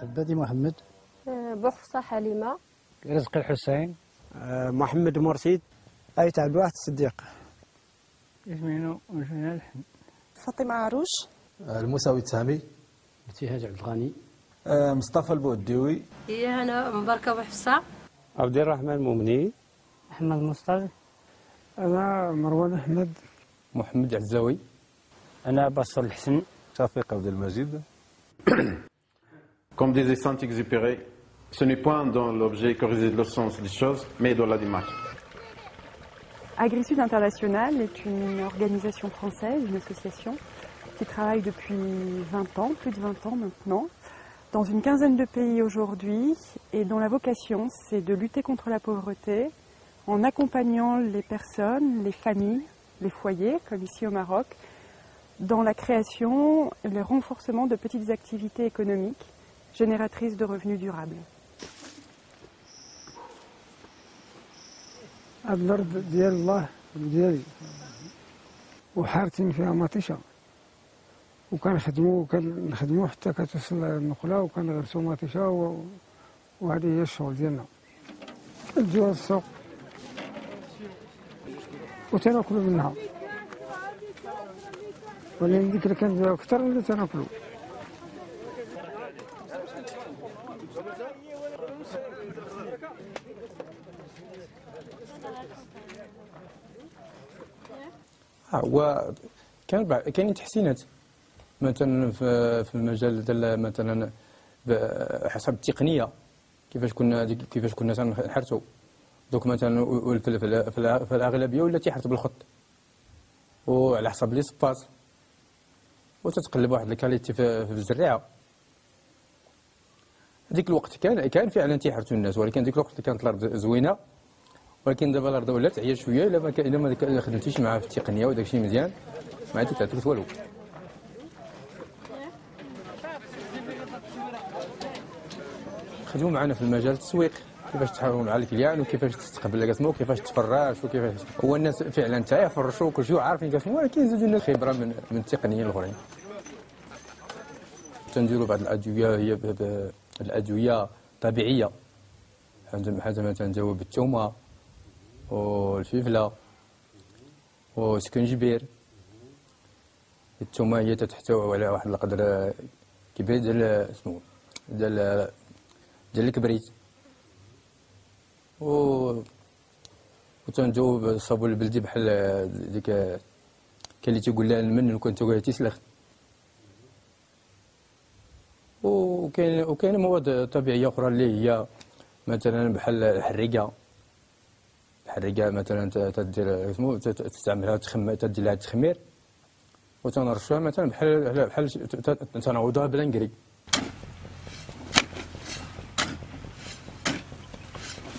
عبادي محمد. بوحفصة حليمة. رزق الحسين. محمد مرشد. أيت عبد الواحد الصديق. اسمي الحن. فاطمة عروش. الموسوي التهامي. ابتهاج عبد الغني. مصطفى البوديوي. هي أنا مباركة بوحفصة. عبد الرحمن مؤمني. أحمد مصطفى. أنا مروان أحمد. محمد عزاوي. أنا بصر الحسن. شفيق عبد المجيد. Comme disait Saint-Exupéry, ce n'est point dans l'objet que réside le sens des choses, mais dans la démarche. AgriSud International est une organisation française, une association qui travaille depuis 20 ans, plus de 20 ans maintenant, dans une quinzaine de pays aujourd'hui et dont la vocation c'est de lutter contre la pauvreté en accompagnant les personnes, les familles, les foyers, comme ici au Maroc, dans la création et le renforcement de petites activités économiques génératrices de revenus durables. الأرض ديال الله ديالي وحارتين فيها مطيشة وكنخدمو حتى كتوصل النخلة وكنغرسو مطيشة وهذه هي الشغل ديالنا. نديوها للسوق وتناكلو منها، ولكن ديك اللي كنديرها أكثر من اللي تناكلو. هو كاين تحسينات مثلا في المجال ديال مثلا حسب التقنيه كيفاش كنا تنحرثوا دوك مثلا في الاغلبيه ولا تيحرث بالخط وعلى حسب لي سباس وتتقلب واحد الكاليتي في الزريعه. هذيك الوقت كان فعلا تيحرثوا الناس، ولكن ديك الوقت كانت الارض زوينه، ولكن دابا الارض ولات عيا شويه الا ما خدمتيش معاها في التقنيه وداك الشيء مزيان ما عاد تعطيك والو. خدموا معنا في المجال التسويق، كيفاش تحاوروا مع الكليان وكيفاش تستقبل القسمه وكيفاش تفرش وكيفاش هو الناس فعلا حتى يفرشوا وكلشي وعارفين القسمه، ولكن يزيدوا الناس خبره من التقنيين الاخرين. تنديروا بعض الادويه هي الادويه طبيعيه بحال مثلا تنداويو بالثومه والفلفله وسكنجبير. الثومه هي تحتوي على واحد القدر كبير ديال الكبريت وتنداويو بالصابون البلدي بحال ديك كاين اللي تيقول لها المن لو كان تيسلخ. وكاين مواد طبيعيه اخرى اللي هي مثلا بحال الحريقه مثلا تدير تستعملها تدير لها التخمير وتنرشوها مثلا بحال تنعوضوها بالانكري.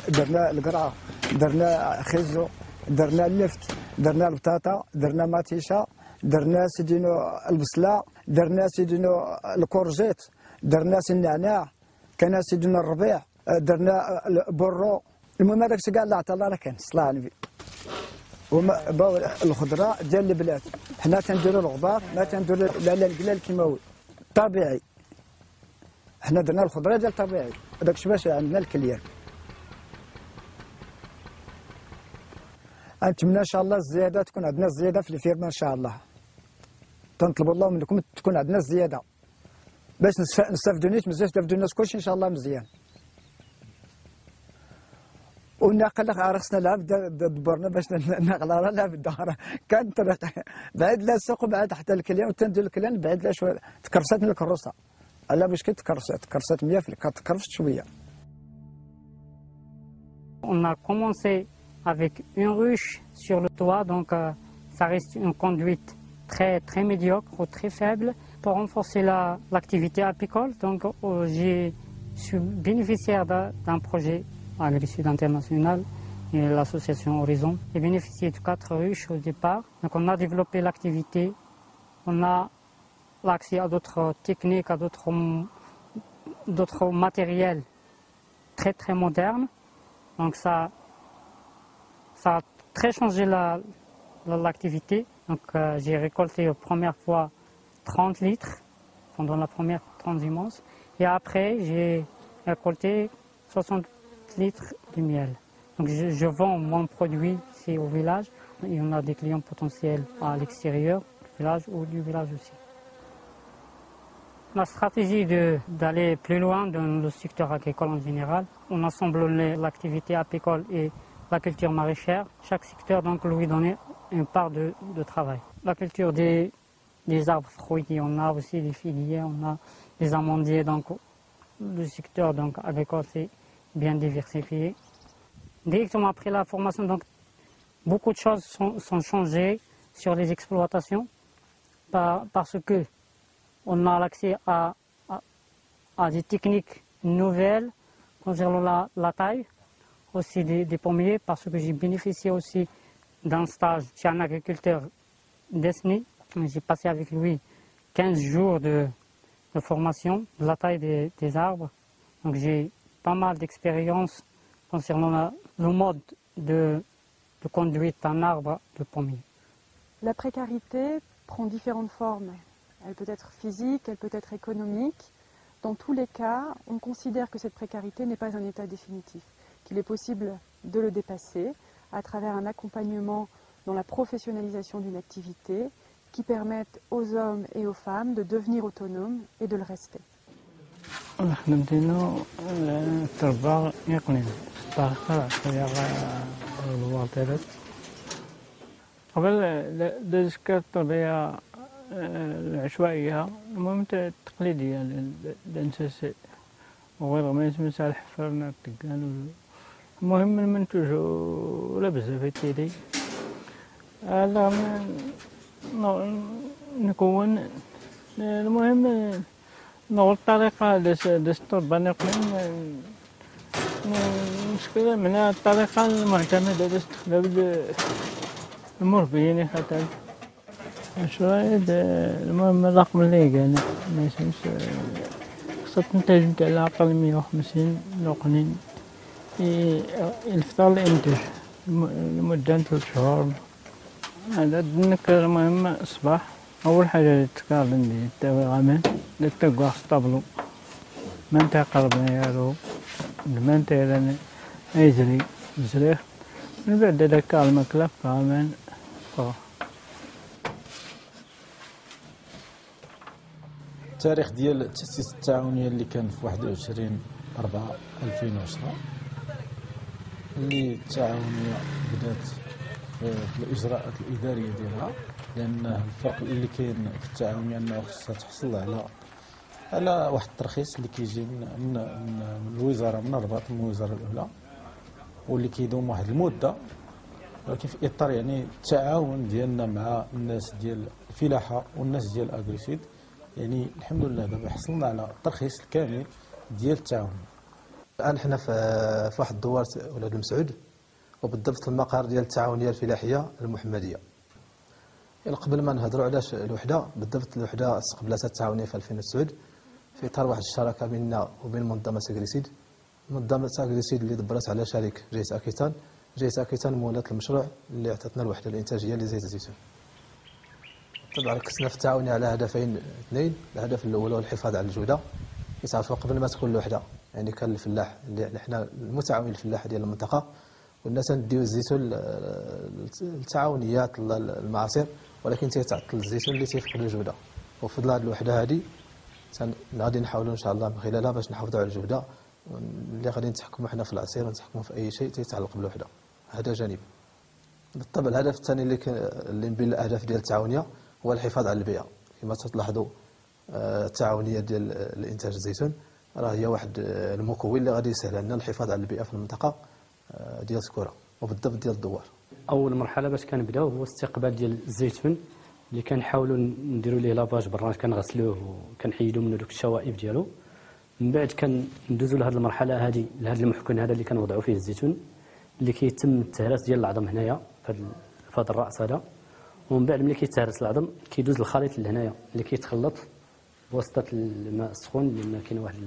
درنا القرعه، درنا خيزو، درنا اللفت، درنا البطاطا، درنا ماتيشا، درنا سيدينو البصله، درنا سيدينو الكورجيت، درنا النعناع، كان سيدنا الربيع، درنا البرو. المهم هذاك الشيء كاع اللي عطا الله راه كان صلاه على النبي. وما الخضره ديال البلاد حنا تنديروا الغبار، ما تنديروا لا القلال الكيماوي طبيعي. حنا درنا الخضره ديال طبيعي، هذاك الشيء باش عندنا الكليان. نتمنى ان شاء الله الزياده تكون عندنا الزياده في الفيرما ان شاء الله. تنطلب الله منكم تكون عندنا الزياده باش نستافدوا نيت مزيان، نستافدوا الناس كلشي ان شاء الله مزيان. والناقله خصنا لها دبرنا باش الناقله راه لها بالدار كان طريق بعد لا السوق بعد حتى الكليان وتندير الكليان بعد لا شويه تكرست من الكروسه على باش تكرست 100 كتكرفت شويه. On a commencé avec une ruche sur le toit, donc ça reste une conduite très médiocre ou très faible. Pour renforcer l'activité apicole, donc je suis bénéficiaire d'un projet AgriSud International et l'association Horizon. J'ai bénéficié de 4 ruches au départ. Donc on a développé l'activité, on a l'accès à d'autres techniques, à d'autres matériels très modernes. Donc ça a très changé l'activité. Donc j'ai récolté la première fois 30 litres pendant la première transhumance. Et après, j'ai récolté 60 litres de miel. Donc je vends mon produit ici au village. Et on a des clients potentiels à l'extérieur du village ou du village aussi. La stratégie d'aller plus loin dans le secteur agricole en général, on assemble l'activité apicole et la culture maraîchère. Chaque secteur donc lui donner une part de travail. La culture des arbres fruitiers, on a aussi des figuiers, on a des amandiers. Donc le secteur donc agricole c'est bien diversifié. Directement après la formation, donc beaucoup de choses sont changées sur les exploitations parce que on a l'accès à des techniques nouvelles concernant la taille, aussi des pommiers, parce que j'ai bénéficié aussi d'un stage chez un agriculteur d'Esny. J'ai passé avec lui 15 jours de formation de la taille des arbres. Donc j'ai pas mal d'expérience concernant le mode de conduite d'un arbre de pommier. La précarité prend différentes formes. Elle peut être physique, elle peut être économique. Dans tous les cas, on considère que cette précarité n'est pas un état définitif, qu'il est possible de le dépasser à travers un accompagnement dans la professionnalisation d'une activité qui permette aux hommes et aux femmes de devenir autonomes et de le rester. العشوائية المهم التقليدية الأنساسية وغير ما يتمسح الحفرنا التقال المهم المنتوج ولا بزاف يتيلي هذا نكون المهم نغل الطريقة دست الطربة نقلن المشكلة من الطريقة المعتمدة لاستخدام المربيين خاطر شوية المهم الرقم اللي قانا ما يسمش خاصة الإنتاج نتاع الأقل 150 نقنين الفطار الإنتاج لمدة 3 شهور. هذا نكر المهم الصباح أول حاجة تكار عندي التاوي غامان للتقوى خصطابلو ما نتا قربنا يارو ما نتا يرانا أيزري زريخ من بعد هذاك المكلف غامان التاريخ ديال التأسيس التعاونية اللي كان في 21/4/2010 اللي التعاونية بدات في الإجراءات الإدارية ديالها، لأن الفرق اللي كاين في التعاونية أنه خصها تحصل على واحد الترخيص اللي كيجي من الوزارة، من الرباط، من الوزارة الأولى، واللي كيدوم واحد المدة، ولكن في إطار يعني التعاون ديالنا مع الناس ديال الفلاحة والناس ديال أغريسيد. يعني الحمد لله دابا حصلنا على الترخيص الكامل ديال التعاون. الان حنا في واحد الدوار ولاد المسعود، وبالضبط في المقر ديال التعاونيه الفلاحيه المحمديه. قبل ما نهضروا على الوحده، بالضبط الوحده استقبلتها التعاونيه في 2009 في اطار واحد الشراكه بيننا وبين منظمه اغريسيد. منظمه اغريسيد اللي دبرت على شريك جهه اكيتان. جهه اكيتان مولات المشروع اللي عطاتنا الوحده الانتاجيه لزيت الزيتون. طبعا ركزنا في التعاون على هدفين اثنين. الهدف الاول هو الحفاظ على الجوده. كتعرفوا قبل ما تكون الوحده يعني كان الفلاح اللي حنا المتعاون الفلاح ديال المنطقه، والناس نديو الزيتون التعاونيات المعاصر، ولكن تيتعطل الزيتون اللي تيفقد الجوده. وفضل هذه الوحده هذه غادي نحاولوا ان شاء الله من خلالها باش نحافظوا على الجوده اللي غادي نتحكموا حنا في العصير ونتحكموا في اي شيء تيتعلق بالوحده. هذا جانب. بالطبع الهدف الثاني اللي بين الاهداف ديال التعاونيه هو الحفاظ على البيئة. كما تلاحظوا التعاونية ديال الإنتاج الزيتون راه هي واحد المكون اللي غادي يسهل لنا الحفاظ على البيئة في المنطقة ديال سكورة وبالضبط ديال الدوار. أول مرحلة باش كنبداو هو استقبال ديال الزيتون اللي كنحاولوا نديروا ليه لافاج برا، كنغسلوه وكنحيدوا منه دوك الشوائب ديالو. من بعد كندوزوا لهاد المرحلة هذه، لهاد المحكن هذا اللي كنوضعوا فيه الزيتون اللي كيتم التهراس ديال العظم هنايا في هذا الرأس هذا. ومن بعد ملي كيتهرس العظم كيدوز الخليط لهنايا اللي كيتخلط بواسطه الماء السخون، لان كاين واحد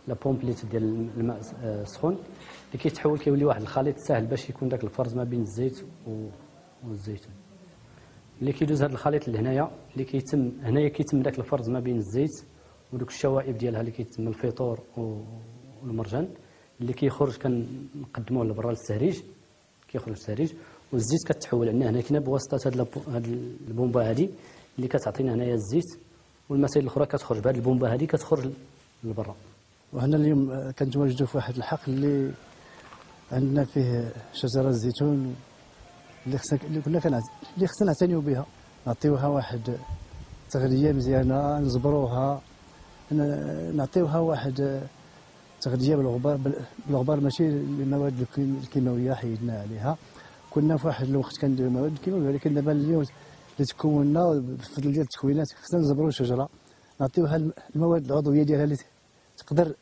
لا بومبليت ديال الماء السخون اللي كيتحول كيولي واحد الخليط ساهل باش يكون داك الفرز ما بين الزيت والزيتون. ملي كيدوز هذا الخليط لهنايا اللي كيتم هنايا كيتم داك الفرز ما بين الزيت ودوك الشوائب ديالها اللي كيتسمى الفيطور والمرجان اللي كيخرج كنقدموه لبرا للتهريج، كيخرج للتهريج، والزيت كتحول عندنا هنا كنا بواسطه هاد البومبا هادي اللي كتعطينا هنايا الزيت، والمسائل الاخرى كتخرج بهاد البومبا هادي كتخرج لبرا. وهنا اليوم كنتواجدوا في واحد الحقل اللي عندنا فيه شجره الزيتون اللي خصنا نعتنيو بها، نعطيوها واحد تغذيه مزيانه، نزبروها، نعطيوها واحد تغذيه بالغبار ماشي المواد الكيماويه حيدنا عليها. كنا في واحد الوقت كنديروا المواد الكيماويه، ولكن دابا اليوم اللي تكوننا بفضل ديال التكوينات خصنا نزبروا الشجره، نعطيوها المواد العضويه ديالها اللي تقدر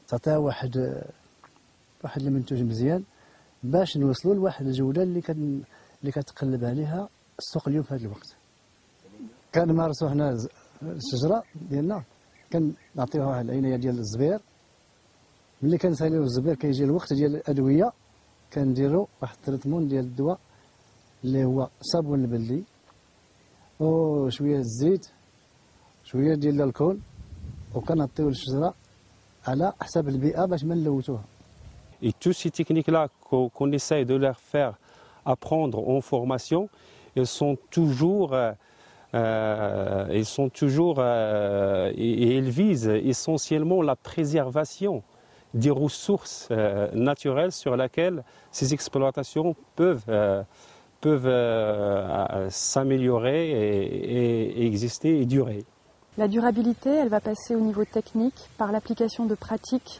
تعطيها واحد المنتوج مزيان باش نوصلوا لواحد الجوده اللي كتقلب عليها السوق اليوم في هذا الوقت. كنمارسوا حنا الشجره ديالنا، كنعطيوها واحد العنايه ديال الزبير. ملي كنساليو الزبير كيجي الوقت ديال الادويه، كنديروا واحد التريتمون ديال الدواء اللي هو صابون البلدي وشويه الزيت شويه ديال الكول، وكنعطيو للشجره على حسب البيئه باش ما نلوثوها. Et toutes ces techniques-là qu'on essaye de leur faire apprendre en formation, elles sont toujours et elles visent essentiellement la préservation des ressources naturelles sur lesquelles ces exploitations peuvent s'améliorer et exister et durer. La durabilité, elle va passer au niveau technique par l'application de pratiques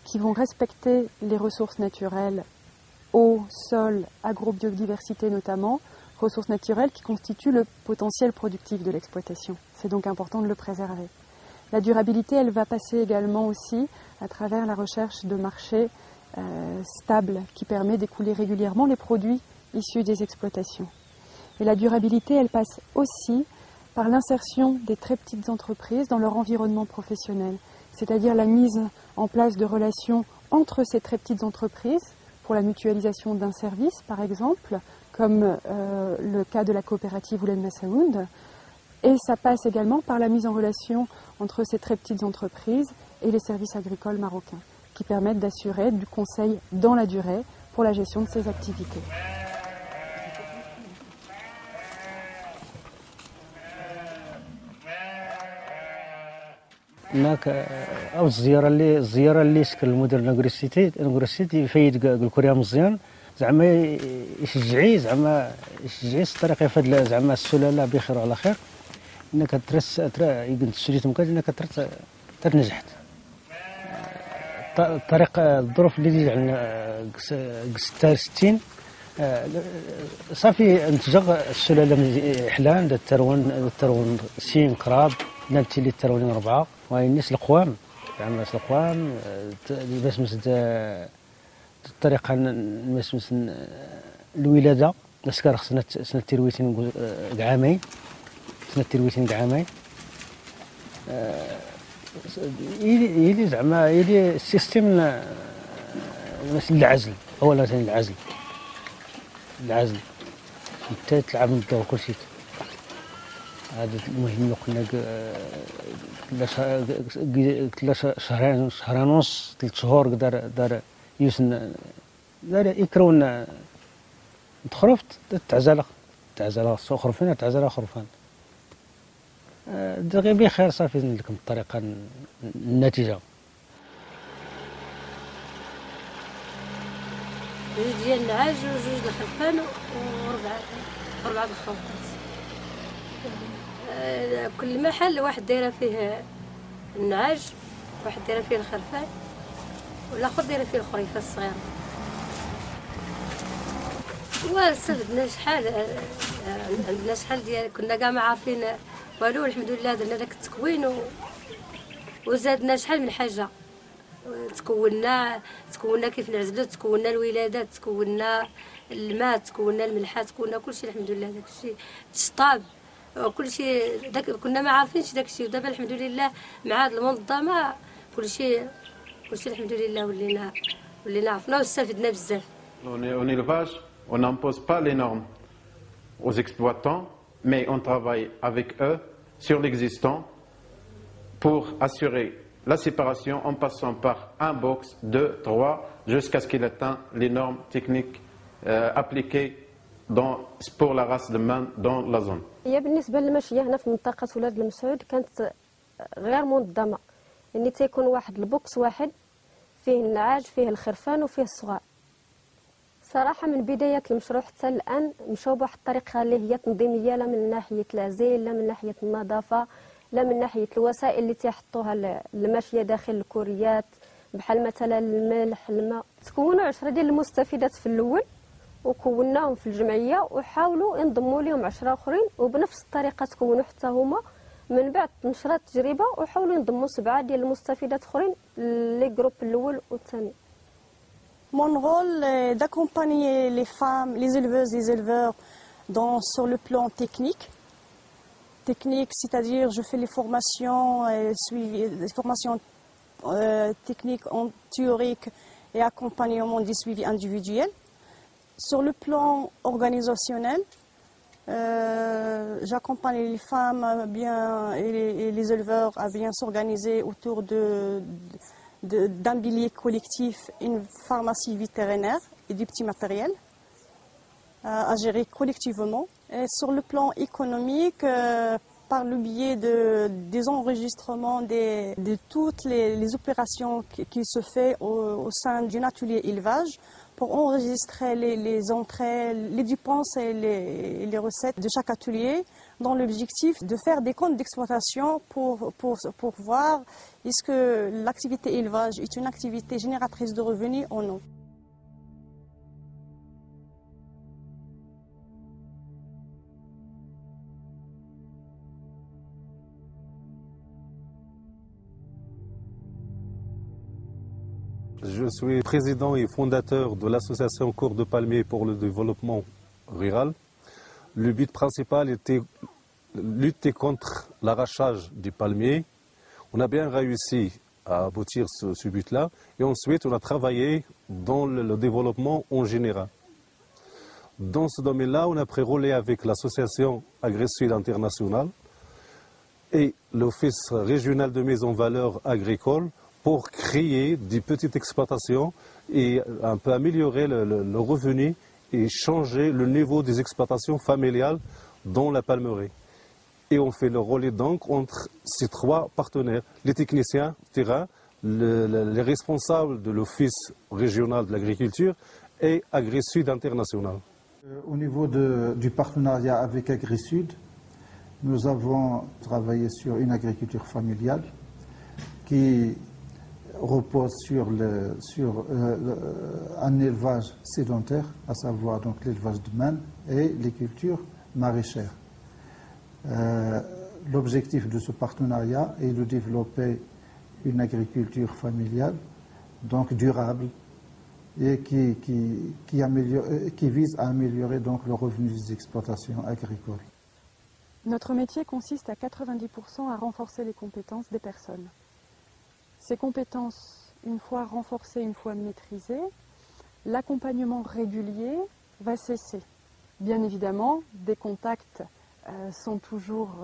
qui vont respecter les ressources naturelles, eau, sol, agrobiodiversité notamment, ressources naturelles qui constituent le potentiel productif de l'exploitation. C'est donc important de le préserver. La durabilité, elle va passer également aussi à travers la recherche de marchés stables qui permet d'écouler régulièrement les produits issus des exploitations. Et la durabilité, elle passe aussi par l'insertion des très petites entreprises dans leur environnement professionnel, c'est-à-dire la mise en place de relations entre ces très petites entreprises pour la mutualisation d'un service, par exemple, comme le cas de la coopérative Ouled Massaoud. Et ça passe également par la mise en relation entre ces très petites entreprises et les services agricoles marocains, qui permettent d'assurer du conseil dans la durée pour la gestion de ces activités. هناك او الزياره اللي سكن المدير نغرسيتي يفيد الكوريا مزيان، زعما يشجعي الطريقه في زعما السلاله بخير وعلى خير، انك ترس يقول السوليت مكاد انك تنجحت الطريقه الظروف اللي تيجي عندنا 66 صافي انتجغ السلاله حلان الترون سين كراب نالتي لي الترونين 4 وينيس القوام زعما القوام باش مسد الطريقه باش الولاده نسكر خصنا سنه الترويتين عامين يلي زعما يلي السيستم مثل العزل اولا ثاني العزل انت تلعب من الدور كلشي هذا المهم. كنا شهرين ونص 3 شهور دار يوسن دار يكرون تخرفت تعزل خرفان تعزل خرفان دغيا بخير صافي لكم الطريقه النتيجه ديال النعاج وجوج الخرفان وربعه الخوخات. كل محل واحد دايره فيه النعاج، واحد دايره فيه الخرفان، والاخر دايره فيه الخريفه الصغيره. واستفدنا شحال عندنا شحال ديال كنا كاع ما عارفين والو، الحمد لله درنا داك التكوين وزادنا شحال من حاجه. تكونا كيف نعزلو، تكونا الولادات، تكونا الماء، تكونا الملحه، تكونا كلشي الحمد لله. داكشي الشطاب كلشي داك كنا ما عارفينش داكشي، ودابا الحمد لله مع هاد المنظمه كلشي الحمد لله ولينا عرفنا واستفدنا بزاف. En élevage, on n'impose pas les normes aux exploitants, mais on travaille avec eux sur l'existant pour assurer la séparation en passant par un box, 2, 3, jusqu'à ce qu'il atteigne les normes techniques appliquées pour la race de man dans la zone. هي بالنسبة للماشية هنا في منطقة ولاد المسعود كانت غير منظمة، يعني تيكون واحد البوكس واحد فيه النعاج فيه الخرفان وفيه الصغار. صراحة من بداية المشروع حتى الآن مشاو بواحد الطريقة اللي هي تنظيمية، لا من ناحية العزل لا من ناحية النظافة لا من ناحية الوسائل اللي تيحطوها الماشية داخل الكوريات بحال مثلا الملح الماء. تكونوا 10 ديال المستفيدات في الأول وكوناهم في الجمعية وحاولوا ينضموا لهم 10 آخرين، وبنفس الطريقة تكونوا حتى هما من بعد نشرات التجربة وحاولوا ينضموا 7 ديال المستفيدات آخرين لي جروب الأول والثاني. Mon rôle est d'accompagner les femmes, les éleveuses et les éleveurs sur le plan technique. Technique, c'est-à-dire je fais les formations, les formations techniques en théorique et accompagnement des suivis individuels. Sur le plan organisationnel, j'accompagne les femmes et les éleveurs à bien s'organiser autour d'un pilier collectif, une pharmacie vétérinaire et du petit matériel à gérer collectivement. Et sur le plan économique, par le biais des enregistrements de toutes les opérations qui se font au sein d'un atelier élevage, pour enregistrer les entrées, les dépenses et les recettes de chaque atelier, dans l'objectif de faire des comptes d'exploitation pour voir est-ce que l'activité élevage est une activité génératrice de revenus ou non. Je suis président et fondateur de l'association Corps de Palmiers pour le développement rural. Le but principal était lutter contre l'arrachage du palmier. On a bien réussi à aboutir ce but-là. Et ensuite, on a travaillé dans le développement en général. Dans ce domaine-là, on a pris relais avec l'association AgriSud International et l'Office régional de mise en valeur agricole pour créer des petites exploitations et un peu améliorer le revenu et changer le niveau des exploitations familiales dans la palmeraie. Et on fait le relais donc entre ces 3 partenaires, les techniciens terrain, les responsables de l'Office régional de l'agriculture et AgriSud International. Au niveau du partenariat avec AgriSud, nous avons travaillé sur une agriculture familiale qui repose sur un élevage sédentaire, à savoir donc l'élevage de manne et les cultures maraîchères. L'objectif de ce partenariat est de développer une agriculture familiale, donc durable, et qui vise à améliorer donc le revenu des exploitations agricoles. Notre métier consiste à 90% à renforcer les compétences des personnes. Ces compétences, une fois renforcées, une fois maîtrisées, l'accompagnement régulier va cesser. Bien évidemment, des contacts sont toujours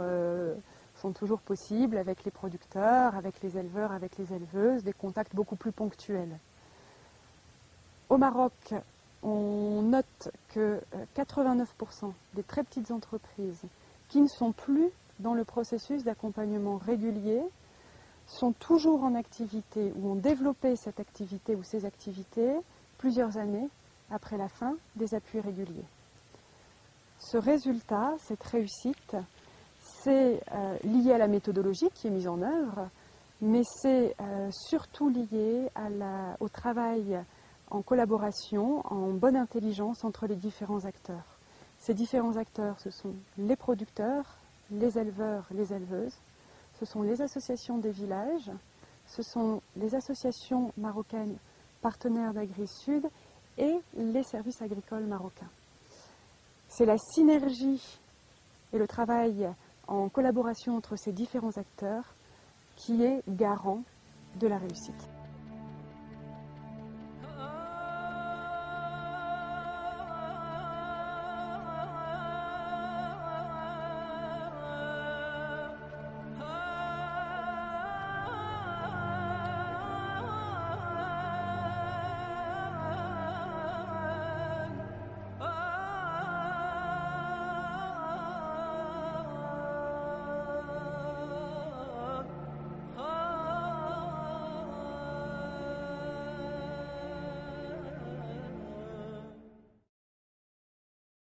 possibles avec les producteurs, avec les éleveurs, avec les éleveuses, des contacts beaucoup plus ponctuels. Au Maroc, on note que 89% des très petites entreprises qui ne sont plus dans le processus d'accompagnement régulier sont toujours en activité ou ont développé cette activité ou ces activités plusieurs années après la fin des appuis réguliers. Ce résultat, cette réussite, c'est lié à la méthodologie qui est mise en œuvre, mais c'est surtout lié au travail en collaboration, en bonne intelligence entre les différents acteurs. Ces différents acteurs, ce sont les producteurs, les éleveurs, les éleveuses, ce sont les associations des villages, ce sont les associations marocaines partenaires d'AgriSud et les services agricoles marocains. C'est la synergie et le travail en collaboration entre ces différents acteurs qui est garant de la réussite.